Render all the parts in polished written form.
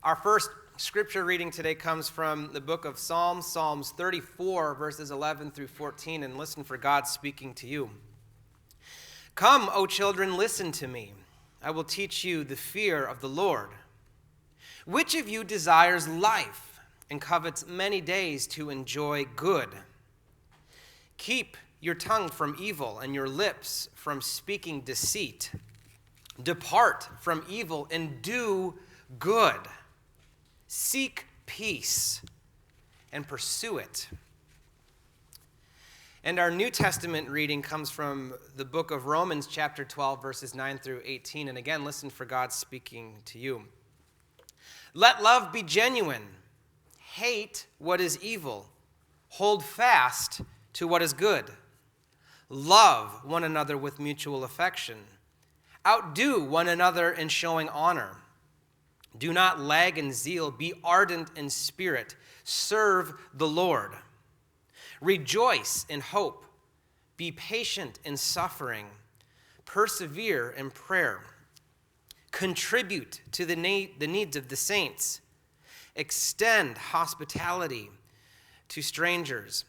Our first scripture reading today comes from the book of Psalms, Psalms 34, verses 11 through 14, and listen for God speaking to you. Come, O children, listen to me. I will teach you the fear of the Lord. Which of you desires life and covets many days to enjoy good? Keep your tongue from evil and your lips from speaking deceit. Depart from evil and do good. Seek peace and pursue it. And our New Testament reading comes from the book of Romans, chapter 12, verses 9 through 18. And again, listen for God speaking to you. Let love be genuine. Hate what is evil. Hold fast to what is good. Love one another with mutual affection. Outdo one another in showing honor. Do not lag in zeal. Be ardent in spirit. Serve the Lord. Rejoice in hope. Be patient in suffering. Persevere in prayer. Contribute to the needs of the saints. Extend hospitality to strangers.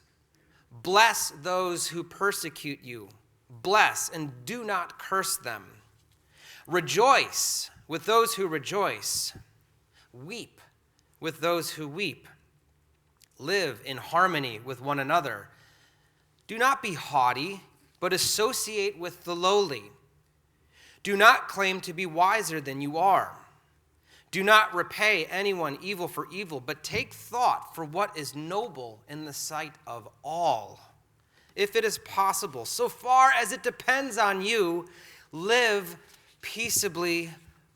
Bless those who persecute you. Bless and do not curse them. Rejoice with those who rejoice. Weep with those who weep. Live in harmony with one another. Do not be haughty, but associate with the lowly. Do not claim to be wiser than you are. Do not repay anyone evil for evil, but take thought for what is noble in the sight of all. If it is possible, so far as it depends on you, live peaceably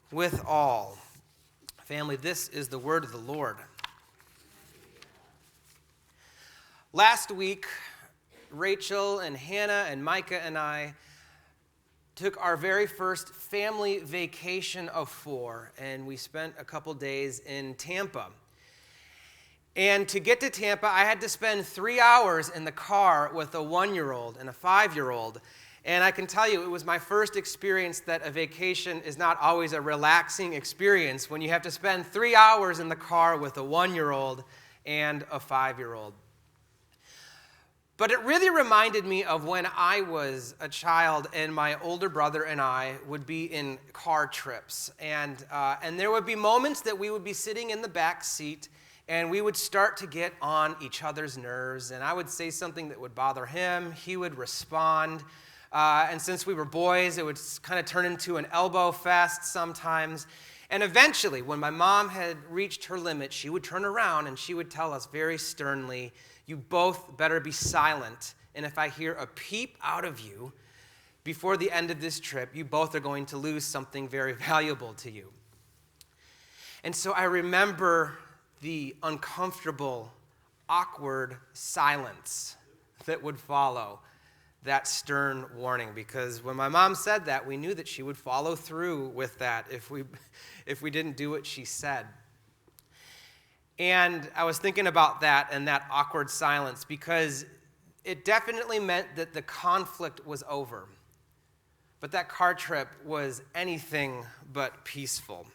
with all. Family, this is the word of the Lord. Last week, Rachel and Hannah and Micah and I took our very first family vacation of 4, and we spent a couple days in Tampa. And to get to Tampa, I had to spend 3 hours in the car with a 1-year-old and a 5-year-old. And I can tell you, it was my first experience that a vacation is not always a relaxing experience when you have to spend 3 hours in the car with a 1-year-old and a 5-year-old. But it really reminded me of when I was a child and my older brother and I would be in car trips. And there would be moments that we would be sitting in the back seat and we would start to get on each other's nerves. And I would say something that would bother him. He would respond. And since we were boys, it would kind of turn into an elbow fest sometimes. And eventually, when my mom had reached her limit, she would turn around and she would tell us very sternly, "You both better be silent. And if I hear a peep out of you before the end of this trip, you both are going to lose something very valuable to you." And so I remember the uncomfortable, awkward silence that would follow that stern warning, because when my mom said that, we knew that she would follow through with that if we didn't do what she said. And I was thinking about that and that awkward silence because it definitely meant that the conflict was over. But that car trip was anything but peaceful.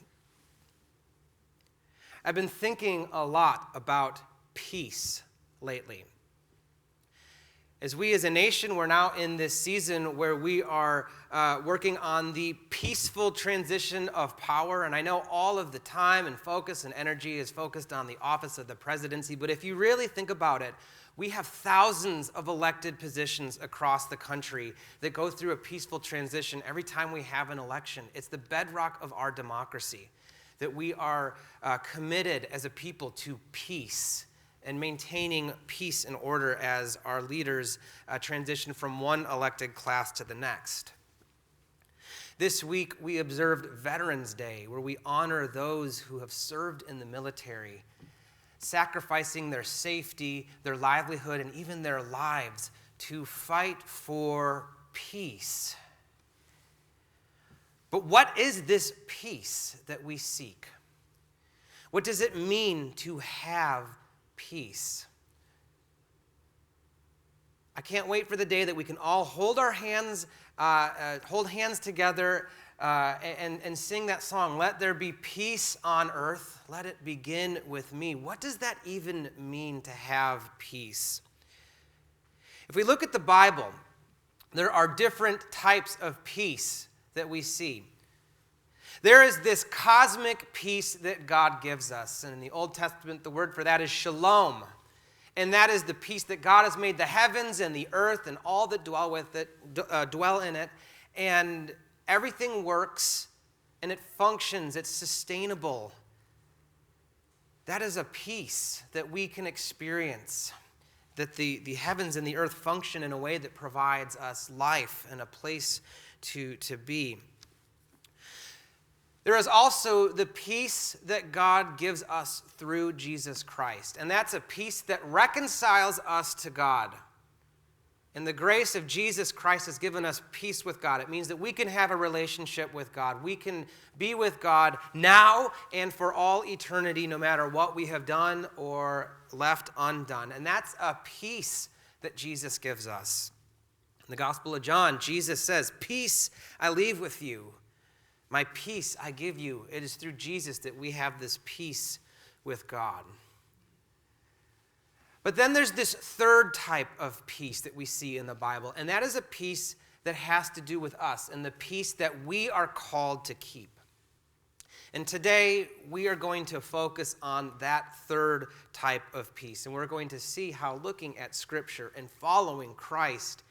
I've been thinking a lot about peace lately. As we as a nation, we're now in this season where we are working on the peaceful transition of power. And I know all of the time and focus and energy is focused on the office of the presidency. But if you really think about it, we have thousands of elected positions across the country that go through a peaceful transition every time we have an election. It's the bedrock of our democracy, that we are committed as a people to peace and maintaining peace and order as our leaders transition from one elected class to the next. This week, we observed Veterans Day, where we honor those who have served in the military, sacrificing their safety, their livelihood, and even their lives to fight for peace. But what is this peace that we seek? What does it mean to have peace? I can't wait for the day that we can all hold hands together and sing that song, "Let there be peace on earth, let it begin with me." What does that even mean to have peace? If we look at the Bible, there are different types of peace that we see. There is this cosmic peace that God gives us. And in the Old Testament, the word for that is shalom. And that is the peace that God has made the heavens and the earth and all that dwell in it. And everything works and it functions. It's sustainable. That is a peace that we can experience. That the heavens and the earth function in a way that provides us life and a place to be. There is also the peace that God gives us through Jesus Christ. And that's a peace that reconciles us to God. And the grace of Jesus Christ has given us peace with God. It means that we can have a relationship with God. We can be with God now and for all eternity, no matter what we have done or left undone. And that's a peace that Jesus gives us. In the Gospel of John, Jesus says, "Peace I leave with you. My peace I give you." It is through Jesus that we have this peace with God. But then there's this third type of peace that we see in the Bible, and that is a peace that has to do with us and the peace that we are called to keep. And today we are going to focus on that third type of peace, and we're going to see how, looking at Scripture and following Christ,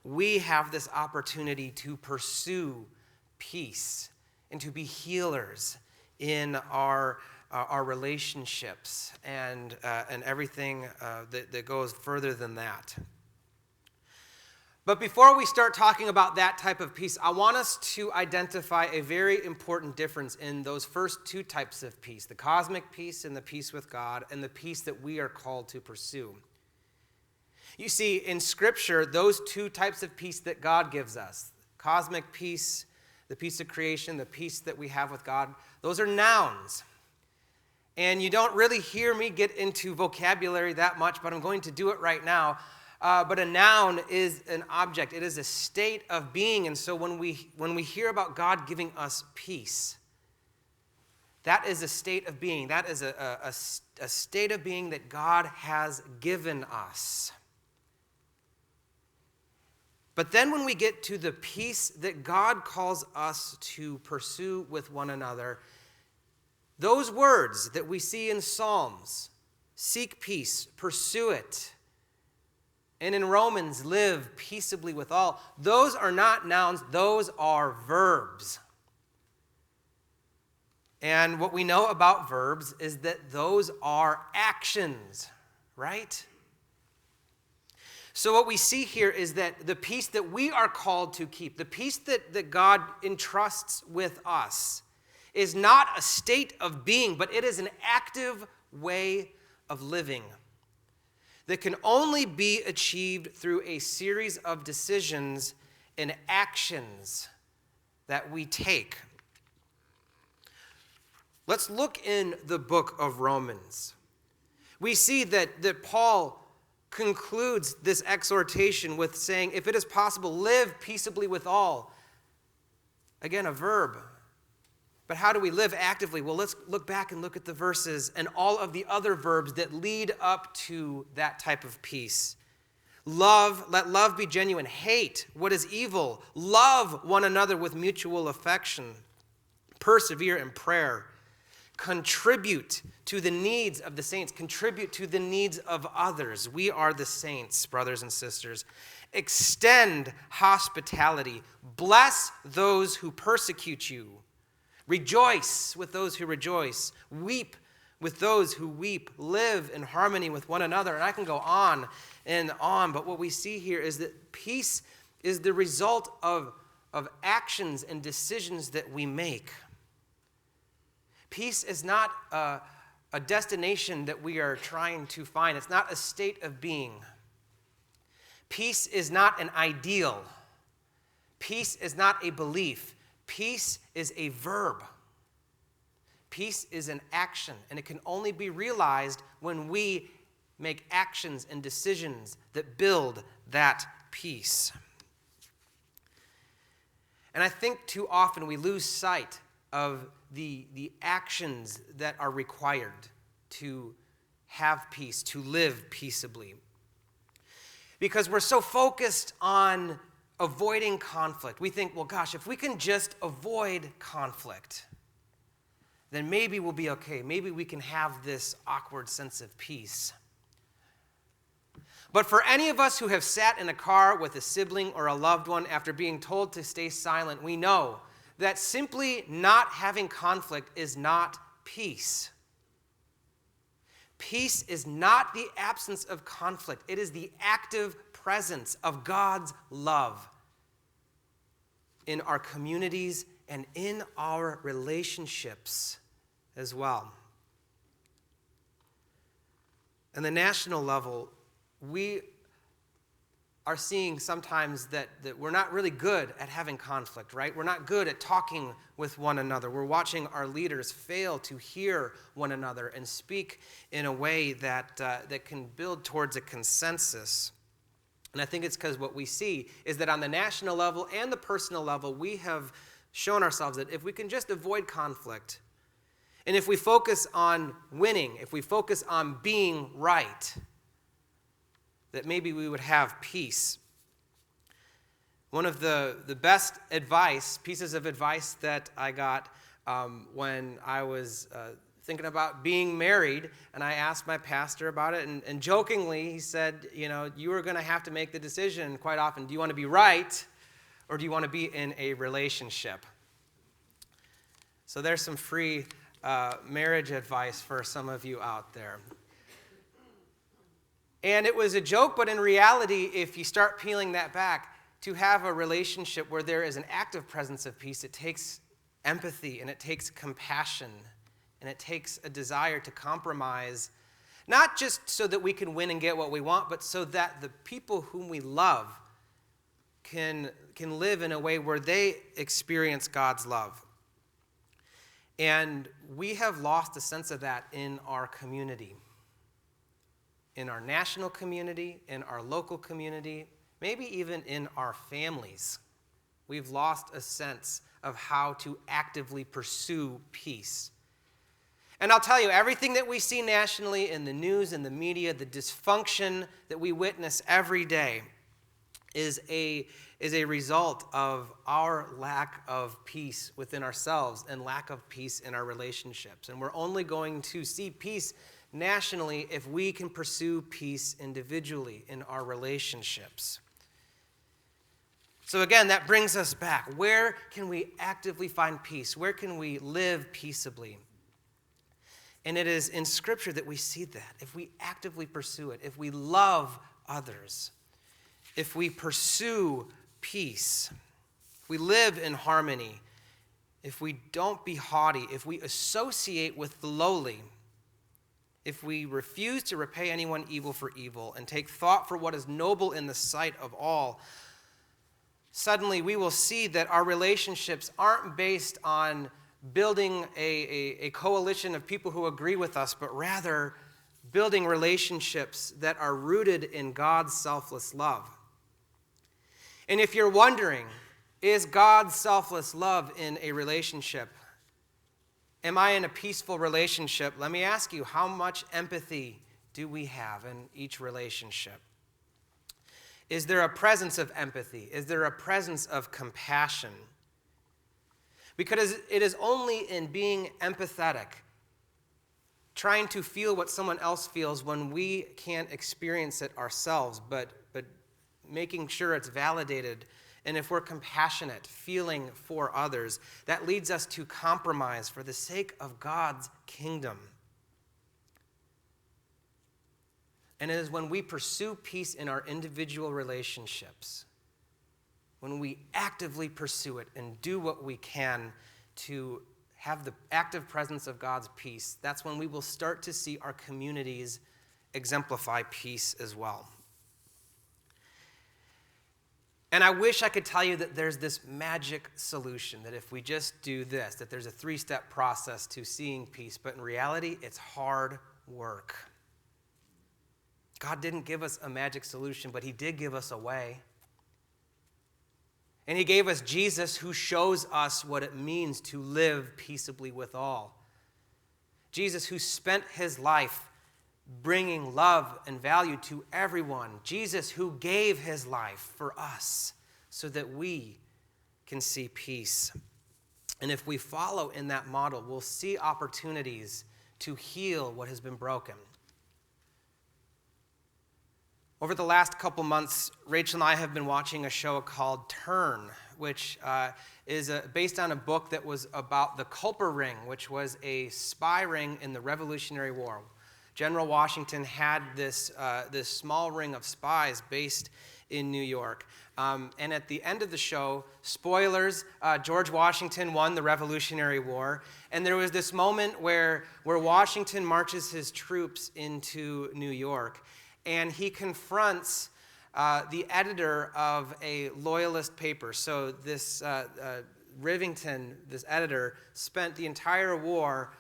we have this opportunity to pursue peace and to be healers in our relationships and everything that goes further than that. But before we start talking about that type of peace, I want us to identify a very important difference in those first two types of peace, the cosmic peace and the peace with God, and the peace that we are called to pursue. You see, in Scripture, those two types of peace that God gives us, cosmic peace, the peace of creation, the peace that we have with God, those are nouns. And you don't really hear me get into vocabulary that much, but I'm going to do it right now. But a noun is an object. It is a state of being. And so when we hear about God giving us peace, that is a state of being. That is a state of being that God has given us. But then when we get to the peace that God calls us to pursue with one another, those words that we see in Psalms, seek peace, pursue it, and in Romans, live peaceably with all, those are not nouns, those are verbs. And what we know about verbs is that those are actions, right? So what we see here is that the peace that we are called to keep, the peace that God entrusts with us, is not a state of being, but it is an active way of living that can only be achieved through a series of decisions and actions that we take. Let's look in the book of Romans. We see that Paul concludes this exhortation with saying, if it is possible, live peaceably with all. Again, a verb. But how do we live actively? Well, let's look back and look at the verses and all of the other verbs that lead up to that type of peace. Love, let love be genuine. Hate what is evil. Love one another with mutual affection. Persevere in prayer. Contribute to the needs of the saints. Contribute to the needs of others. We are the saints, brothers and sisters. Extend hospitality. Bless those who persecute you. Rejoice with those who rejoice. Weep with those who weep. Live in harmony with one another. And I can go on and on, but what we see here is that peace is the result of actions and decisions that we make. Peace is not a destination that we are trying to find. It's not a state of being. Peace is not an ideal. Peace is not a belief. Peace is a verb. Peace is an action, and it can only be realized when we make actions and decisions that build that peace. And I think too often we lose sight of the actions that are required to have peace, to live peaceably. Because we're so focused on avoiding conflict. We think, well, gosh, if we can just avoid conflict, then maybe we'll be okay. Maybe we can have this awkward sense of peace. But for any of us who have sat in a car with a sibling or a loved one after being told to stay silent, we know that simply not having conflict is not peace. Peace is not the absence of conflict. It is the active presence of God's love in our communities and in our relationships as well. On the national level, we are seeing sometimes that we're not really good at having conflict, right? We're not good at talking with one another. We're watching our leaders fail to hear one another and speak in a way that can build towards a consensus. And I think it's because what we see is that on the national level and the personal level, we have shown ourselves that if we can just avoid conflict, and if we focus on winning, if we focus on being right, that maybe we would have peace. One of the best pieces of advice that I got when I was thinking about being married, and I asked my pastor about it, and jokingly he said, you are going to have to make the decision quite often. Do you want to be right, or do you want to be in a relationship? So there's some free marriage advice for some of you out there. And it was a joke, but in reality, if you start peeling that back, to have a relationship where there is an active presence of peace, it takes empathy, and it takes compassion, and it takes a desire to compromise, not just so that we can win and get what we want, but so that the people whom we love can live in a way where they experience God's love. And we have lost a sense of that in our community. In our national community, in our local community, maybe even in our families. We've lost a sense of how to actively pursue peace. And I'll tell you, everything that we see nationally in the news and the media, the dysfunction that we witness every day is a result of our lack of peace within ourselves and lack of peace in our relationships. And we're only going to see peace nationally if we can pursue peace individually in our relationships. So again, that brings us back. Where can we actively find peace? Where can we live peaceably? And it is in Scripture that we see that. If we actively pursue it, if we love others, if we pursue peace, if we live in harmony, if we don't be haughty, if we associate with the lowly, if we refuse to repay anyone evil for evil and take thought for what is noble in the sight of all, suddenly we will see that our relationships aren't based on building a coalition of people who agree with us, but rather building relationships that are rooted in God's selfless love. And if you're wondering, is God's selfless love in a relationship? Am I in a peaceful relationship? Let me ask you, how much empathy do we have in each relationship? Is there a presence of empathy? Is there a presence of compassion? Because it is only in being empathetic, trying to feel what someone else feels when we can't experience it ourselves, but making sure it's validated. And if we're compassionate, feeling for others, that leads us to compromise for the sake of God's kingdom. And it is when we pursue peace in our individual relationships, when we actively pursue it and do what we can to have the active presence of God's peace, that's when we will start to see our communities exemplify peace as well. And I wish I could tell you that there's this magic solution, that if we just do this, that there's a 3-step process to seeing peace. But in reality, it's hard work. God didn't give us a magic solution, but he did give us a way. And he gave us Jesus, who shows us what it means to live peaceably with all. Jesus, who spent his life bringing love and value to everyone. Jesus, who gave his life for us so that we can see peace. And if we follow in that model, we'll see opportunities to heal what has been broken. Over the last couple months, Rachel and I have been watching a show called Turn, which is based on a book that was about the Culper Ring, which was a spy ring in the Revolutionary War. General Washington had this small ring of spies based in New York. And at the end of the show, spoilers, George Washington won the Revolutionary War. And there was this moment where Washington marches his troops into New York. And he confronts the editor of a loyalist paper. So this Rivington, this editor, spent the entire war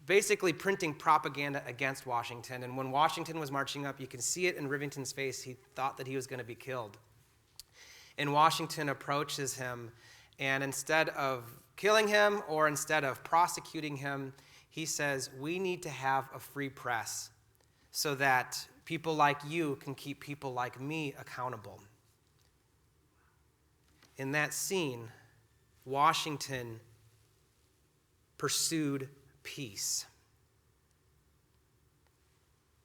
basically printing propaganda against Washington. And when Washington was marching up, you can see it in Rivington's face. He thought that he was going to be killed. And Washington approaches him, and instead of killing him or instead of prosecuting him, he says, "We need to have a free press so that people like you can keep people like me accountable." In that scene, Washington pursued peace.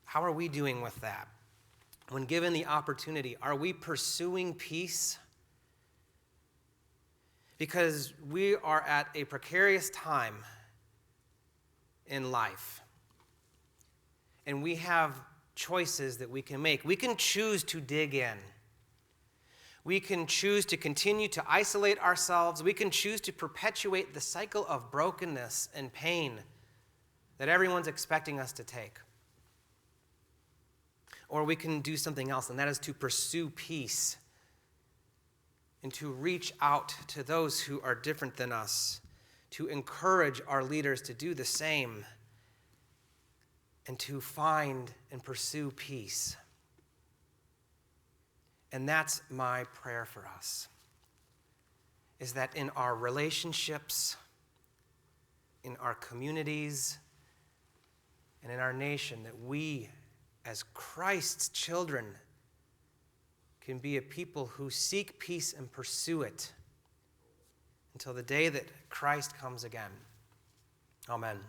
How are we doing with that? When given the opportunity, are we pursuing peace? Because we are at a precarious time in life. And we have choices that we can make. We can choose to dig in. We can choose to continue to isolate ourselves. We can choose to perpetuate the cycle of brokenness and pain that everyone's expecting us to take. Or we can do something else, and that is to pursue peace and to reach out to those who are different than us, to encourage our leaders to do the same, and to find and pursue peace. And that's my prayer for us, is that in our relationships, in our communities, and in our nation, that we, as Christ's children, can be a people who seek peace and pursue it until the day that Christ comes again. Amen.